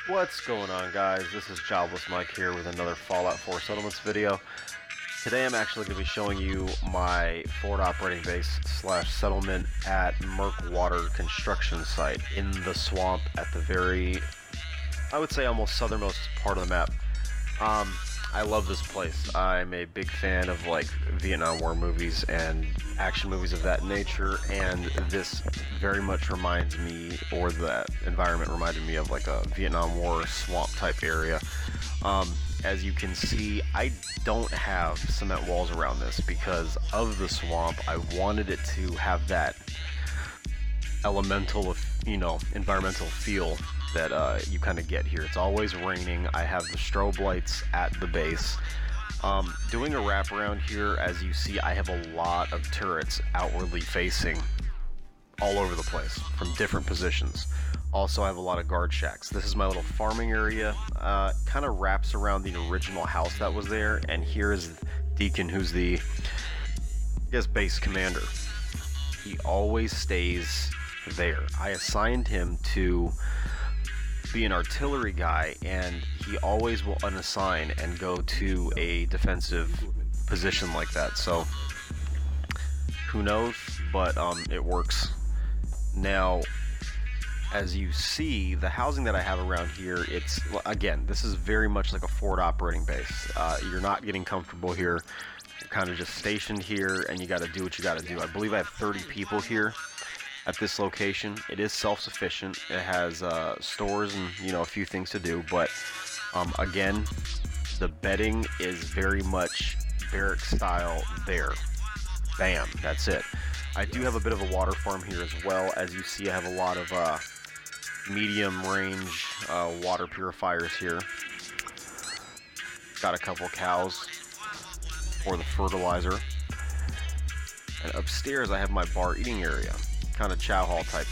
What's going on, guys? This is Jobless Mike here with another Fallout 4 Settlements video. Today I'm actually going to be showing you my forward operating base slash settlement at Murkwater construction site in the swamp at the very, I would say, almost southernmost part of the map. I love this place. I'm a big fan of like Vietnam War movies and action movies of that nature, and this very much reminds me, or that environment reminded me of like a Vietnam War swamp type area. As you can see, I don't have cement walls around this because of the swamp. I wanted it to have that elemental, environmental feel that you kind of get here. It's always raining. I have the strobe lights at the base. Doing a wraparound here, as you see, I have a lot of turrets outwardly facing all over the place from different positions. Also, I have a lot of guard shacks. This is my little farming area. Kind of wraps around the original house that was there, and here is Deacon, who's the, I guess, base commander. He always stays there. I assigned him to be an artillery guy, and he always will unassign and go to a defensive position like that. So who knows, but it works. Now, as you see, the housing that I have around here, it's, again, this is very much like a forward operating base. You're not getting comfortable here. You're kind of just stationed here, and you got to do what you got to do. I believe I have 30 people here at this location. It is self-sufficient. It has stores and a few things to do, but again, the bedding is very much barrack style there. Bam, that's it. I do have a bit of a water farm here as well. As you see, I have a lot of medium range water purifiers here. Got a couple cows for the fertilizer, and upstairs I have my bar eating area, kind of chow hall type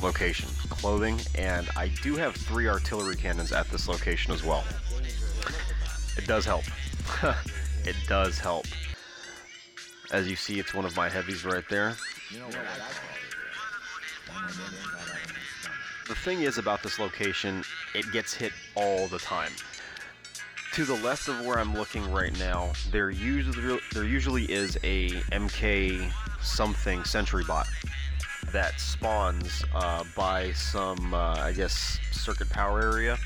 location, clothing, and I do have 3 artillery cannons at this location as well. It does help. It does help. As you see, it's one of my heavies right there. The thing is about this location, it gets hit all the time. To the left of where I'm looking right now, there usually is a MK something sentry bot that spawns by some, I guess, circuit power area.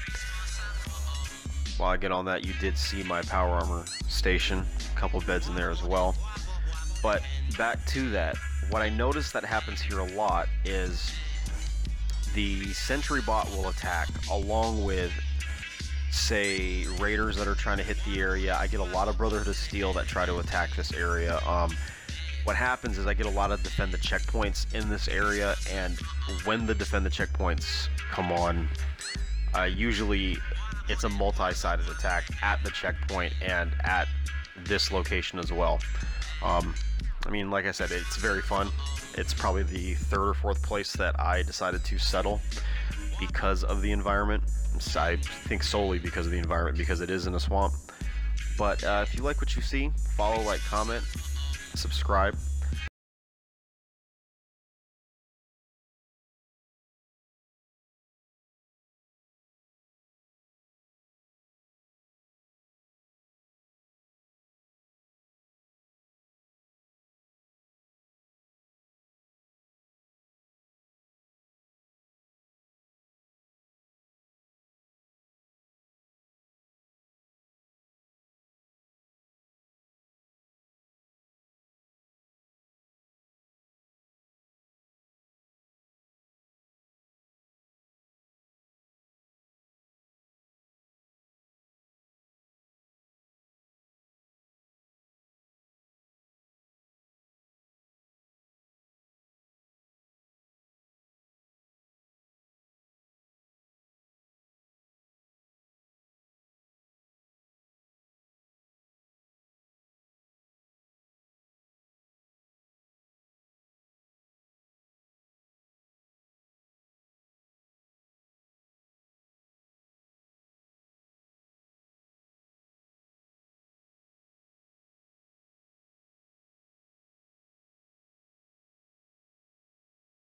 While I get on that, you did see my power armor station, a couple beds in there as well. But back to that, what I noticed that happens here a lot is the sentry bot will attack along with, say, raiders that are trying to hit the area. I get a lot of Brotherhood of Steel that try to attack this area. What happens is I get a lot of defend the checkpoints in this area, and when the defend the checkpoints come on, usually it's a multi-sided attack at the checkpoint and at this location as well. I mean, like I said, it's very fun. It's probably the 3rd or 4th place that I decided to settle because of the environment. I think solely because of the environment, because it is in a swamp. But if you like what you see, follow, like, comment, subscribe.